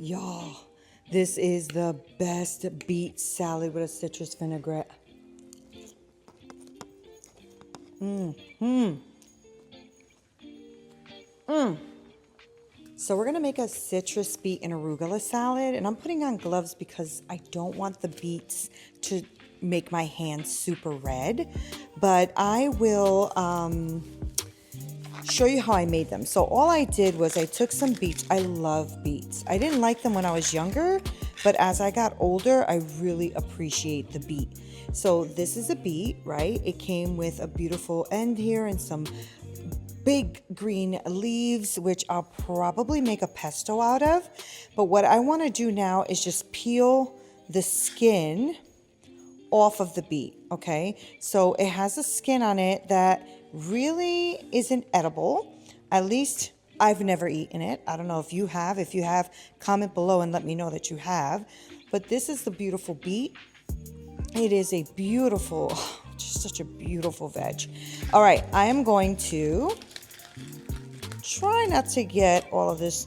Y'all, this is the best beet salad with a citrus vinaigrette. So we're gonna make a citrus beet and arugula salad, and I'm putting on gloves because I don't want the beets to make my hands super red, but I will show you how I made them. So all I did was I took some beets. I love beets. I didn't like them when I was younger, but as I got older, I really appreciate the beet. So this is a beet, right? It came with a beautiful end here and some big green leaves, which I'll probably make a pesto out of. But what I want to do now is just peel the skin off of the beet, okay? So it has a skin on it that really isn't edible. At least I've never eaten it. I don't know if you have. If you have, comment below and let me know that you have. But this is the beautiful beet. It is a beautiful, just such a beautiful veg. All right, I am going to try not to get all of this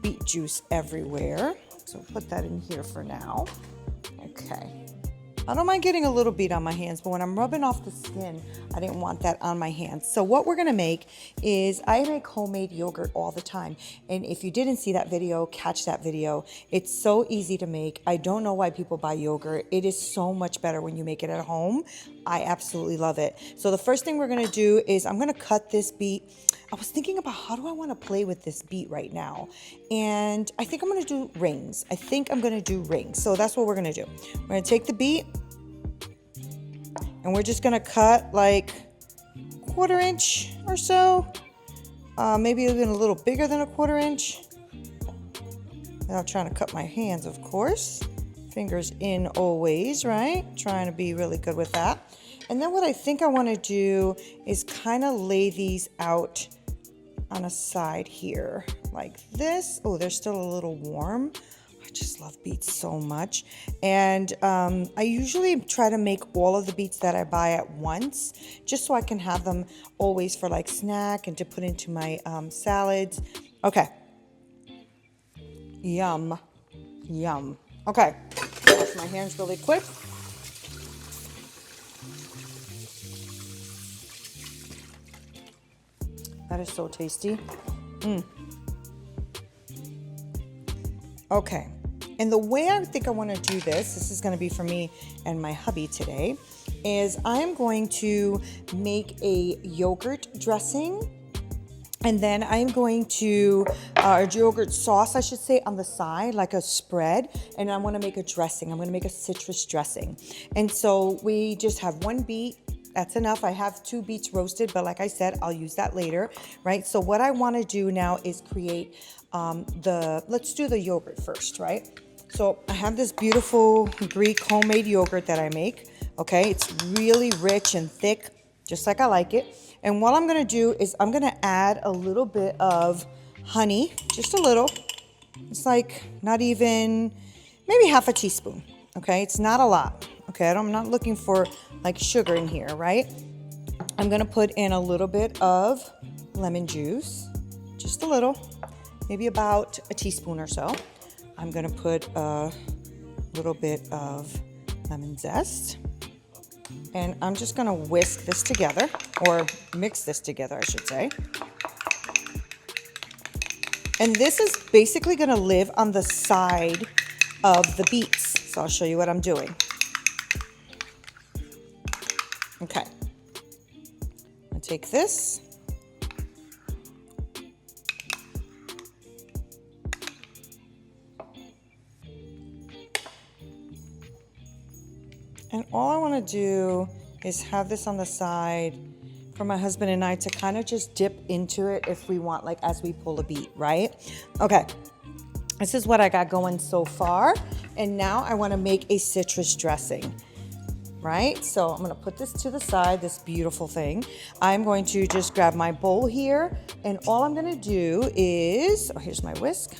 beet juice everywhere. So put that in here for now. Okay. I don't mind getting a little beet on my hands, but when I'm rubbing off the skin, I didn't want that on my hands. So what we're gonna make is, I make homemade yogurt all the time. And if you didn't see that video, catch that video. It's so easy to make. I don't know why people buy yogurt. It is so much better when you make it at home. I absolutely love it. So the first thing we're gonna do is I'm gonna cut this beet. I was thinking about how do I wanna play with this beet right now? And I think I'm gonna do rings. So that's what we're gonna do. We're gonna take the beet, and we're just gonna cut like 1/4 inch or so. Maybe even a little bigger than a 1/4 inch. Without trying to cut my hands, of course. Fingers in always, right? Trying to be really good with that. And then what I think I wanna do is kind of lay these out on a side here, like this. Oh, they're still a little warm. I just love beets so much. And I usually try to make all of the beets that I buy at once, just so I can have them always for like snack and to put into my salads. Okay. Yum, yum. Okay, wash my hands really quick. That is so tasty. Okay, and the way I think I want to do this is going to be for me and my hubby today, is I'm going to make a yogurt dressing, and then I'm going to, yogurt sauce, I should say, on the side, like a spread, and I want to make a dressing. I'm going to make a citrus dressing. And so we just have one beet. That's enough. I have 2 beets roasted, but like I said, I'll use that later, right? So what I want to do now is create let's do the yogurt first, right? So I have this beautiful Greek homemade yogurt that I make, okay? It's really rich and thick, just like I like it. And what I'm gonna do is I'm gonna add a little bit of honey, just a little. It's like not even, maybe half a teaspoon, okay? It's not a lot, okay? I'm not looking for like sugar in here, right? I'm gonna put in a little bit of lemon juice, just a little, maybe about a teaspoon or so. I'm gonna put a little bit of lemon zest. And I'm just gonna whisk this together, or mix this together, I should say. And this is basically gonna live on the side of the beets. So I'll show you what I'm doing. Okay, I'll take this. And all I want to do is have this on the side for my husband and I to kind of just dip into it if we want, like as we pull a beet, right? Okay, this is what I got going so far. And now I want to make a citrus dressing, right? So I'm going to put this to the side, this beautiful thing. I'm going to just grab my bowl here, and all I'm going to do is, oh, here's my whisk.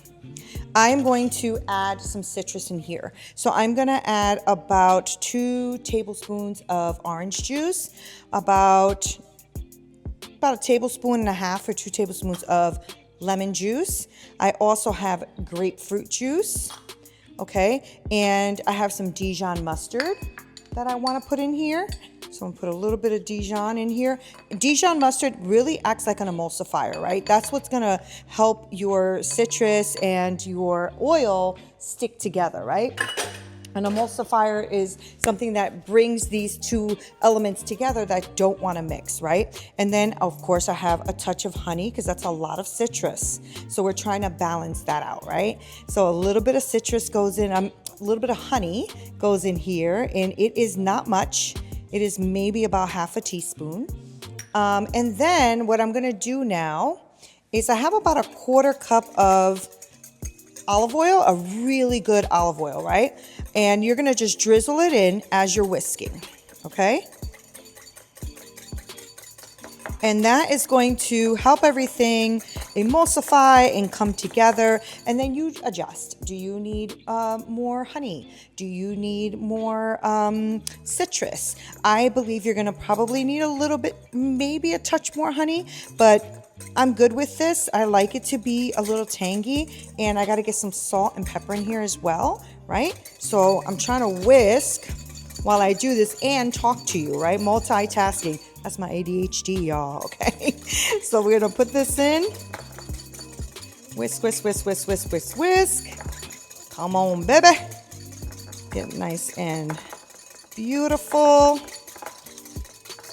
I'm going to add some citrus in here. So I'm gonna add about 2 tablespoons of orange juice, about a tablespoon and a half or 2 tablespoons of lemon juice. I also have grapefruit juice, okay? And I have some Dijon mustard that I want to put in here. So I'm gonna put a little bit of Dijon in here. Dijon mustard really acts like an emulsifier, right? That's what's gonna help your citrus and your oil stick together, right? An emulsifier is something that brings these two elements together that don't want to mix, right? And then, of course, I have a touch of honey because that's a lot of citrus. So we're trying to balance that out, right? So a little bit of citrus goes in, a little bit of honey goes in here, and it is not much. It is maybe about half a teaspoon. And then what I'm going to do now is I have about a quarter cup of olive oil, a really good olive oil, right? And you're going to just drizzle it in as you're whisking, okay? And that is going to help everything emulsify and come together. And then you adjust. Do you need more honey? Do you need more citrus? I believe you're going to probably need a little bit, maybe a touch more honey, but I'm good with this. I like it to be a little tangy, and I got to get some salt and pepper in here as well, right? So I'm trying to whisk while I do this and talk to you, right? Multitasking. That's my ADHD, y'all, okay? So we're gonna put this in. Whisk, whisk, whisk, whisk, whisk, whisk, whisk. Come on, baby. Get nice and beautiful,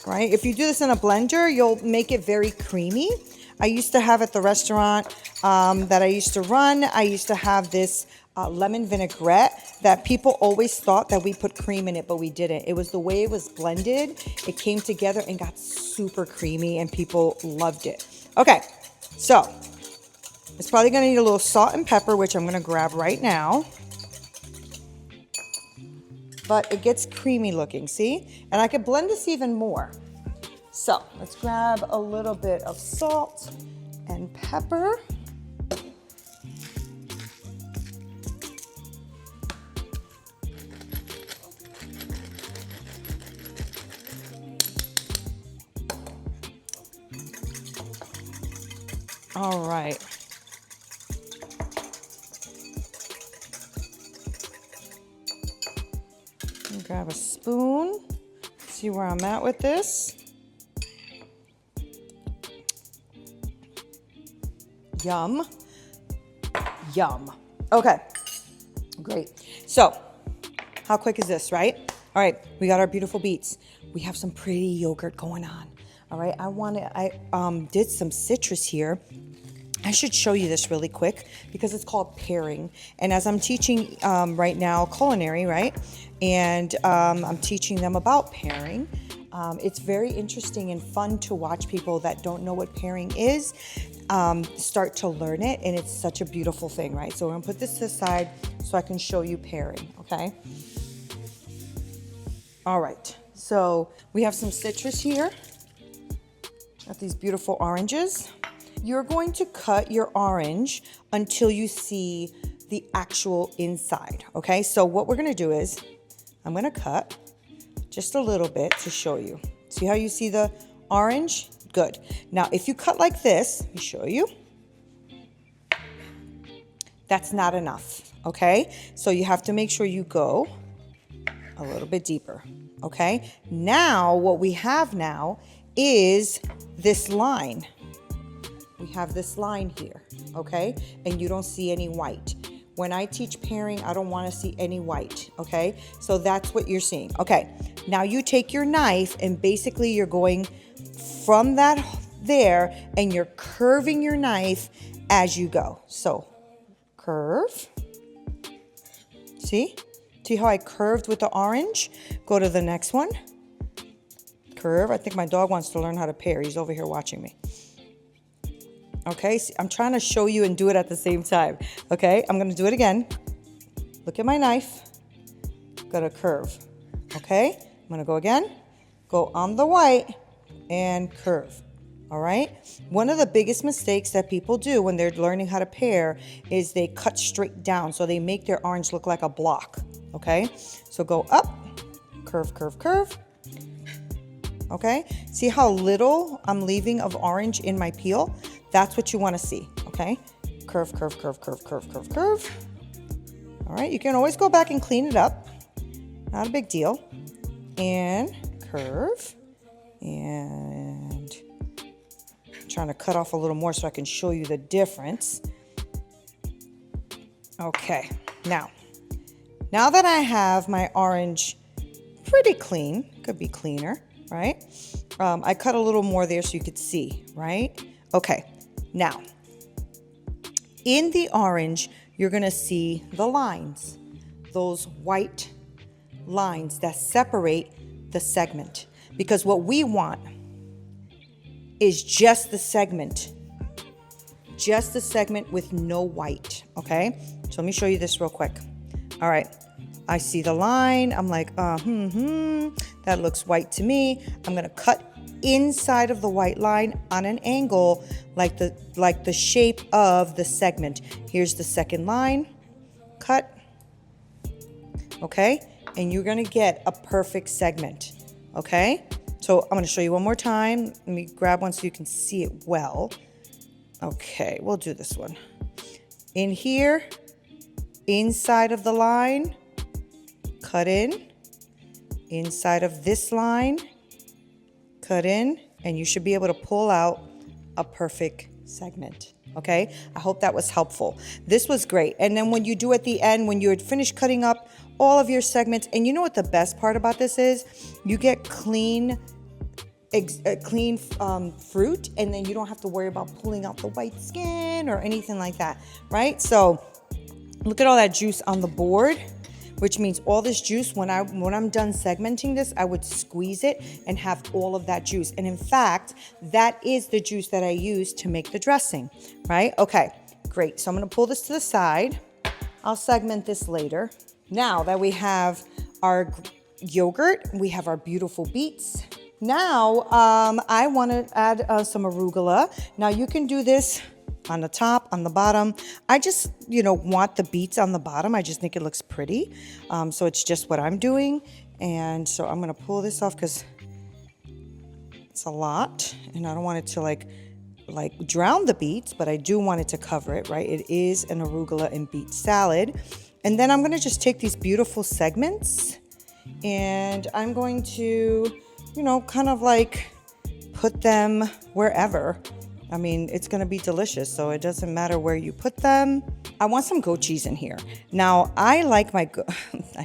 right? If you do this in a blender, you'll make it very creamy. I used to have at the restaurant that I used to run, I used to have this lemon vinaigrette that people always thought that we put cream in it, but we didn't. It was the way it was blended. It came together and got super creamy, and people loved it. Okay, so it's probably gonna need a little salt and pepper, which I'm gonna grab right now. But it gets creamy looking, see? And I could blend this even more. So let's grab a little bit of salt and pepper. All right. Grab a spoon. See where I'm at with this. Yum. Yum. Okay. Great. So, how quick is this, right? All right, we got our beautiful beets. We have some pretty yogurt going on. All right, I did some citrus here. I should show you this really quick because it's called paring. And as I'm teaching right now culinary, right? And I'm teaching them about pairing. It's very interesting and fun to watch people that don't know what pairing is start to learn it. And it's such a beautiful thing, right? So we're gonna put this to the side so I can show you pairing, okay? All right, so we have some citrus here. Got these beautiful oranges. You're going to cut your orange until you see the actual inside, okay? So what we're gonna do is, I'm gonna cut just a little bit to show you. See how you see the orange? Good. Now, if you cut like this, let me show you. That's not enough, okay? So you have to make sure you go a little bit deeper, okay? Now, what we have now is this line. We have this line here, okay? And you don't see any white. When I teach pairing, I don't want to see any white, okay? So that's what you're seeing. Okay, now you take your knife and basically you're going from that there and you're curving your knife as you go. So curve. See? See how I curved with the orange? Go to the next one. Curve. I think my dog wants to learn how to pair. He's over here watching me. Okay, see, I'm trying to show you and do it at the same time. Okay, I'm gonna do it again. Look at my knife. Gonna curve. Okay, I'm gonna go again. Go on the white and curve. All right. One of the biggest mistakes that people do when they're learning how to pair is they cut straight down, so they make their orange look like a block. Okay, so go up, curve, curve, curve. Okay, see how little I'm leaving of orange in my peel? That's what you want to see, okay? Okay, curve, curve, curve, curve, curve, curve, curve. All right, you can always go back and clean it up. Not a big deal. And curve. And I'm trying to cut off a little more so I can show you the difference. Okay, now that I have my orange pretty clean, could be cleaner, right? I cut a little more there so you could see, right? Okay, now in the orange, you're gonna see the lines, those white lines that separate the segment. Because what we want is just the segment with no white, okay? So let me show you this real quick. All right, I see the line. I'm like, that looks white to me. I'm gonna cut inside of the white line on an angle like the shape of the segment. Here's the second line, cut, okay? And you're gonna get a perfect segment, okay? So I'm gonna show you one more time. Let me grab one so you can see it well. Okay, we'll do this one. In here, inside of the line, cut in. Inside of this line, cut in, and you should be able to pull out a perfect segment, okay? I hope that was helpful. This was great. And then when you do at the end, when you're finished cutting up all of your segments, and you know what the best part about this is? You get clean fruit, and then you don't have to worry about pulling out the white skin or anything like that, right? So look at all that juice on the board, which means all this juice, when I'm done segmenting this, I would squeeze it and have all of that juice. And in fact, that is the juice that I use to make the dressing, right? Okay, great. So I'm gonna pull this to the side. I'll segment this later. Now that we have our yogurt, we have our beautiful beets. Now, I wanna add some arugula. Now you can do this on the top, on the bottom. I just, want the beets on the bottom. I just think it looks pretty. So it's just what I'm doing. And so I'm gonna pull this off because it's a lot and I don't want it to like drown the beets, but I do want it to cover it, right? It is an arugula and beet salad. And then I'm gonna just take these beautiful segments and I'm going to, kind of like put them wherever. I mean, it's gonna be delicious, so it doesn't matter where you put them. I want some goat cheese in here. Now, I like my,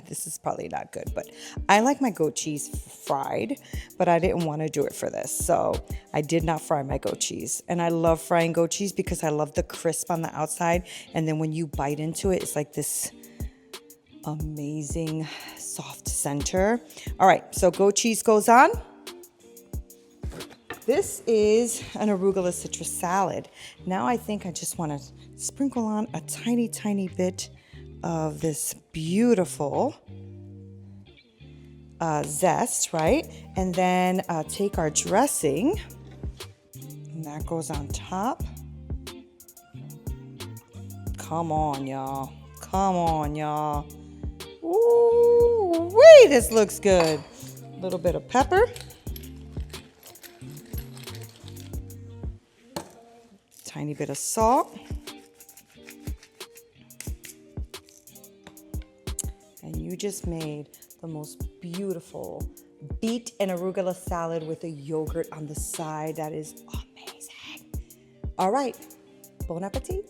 this is probably not good, but I like my goat cheese fried, but I didn't wanna do it for this. So I did not fry my goat cheese. And I love frying goat cheese because I love the crisp on the outside. And then when you bite into it, it's like this amazing soft center. All right, so goat cheese goes on. This is an arugula citrus salad. Now I think I just want to sprinkle on a tiny, tiny bit of this beautiful zest, right? And then take our dressing, and that goes on top. Come on, y'all. Come on, y'all. Ooh, wait, this looks good. A little bit of pepper. Tiny bit of salt. And you just made the most beautiful beet and arugula salad with a yogurt on the side. That is amazing. All right, bon appetit.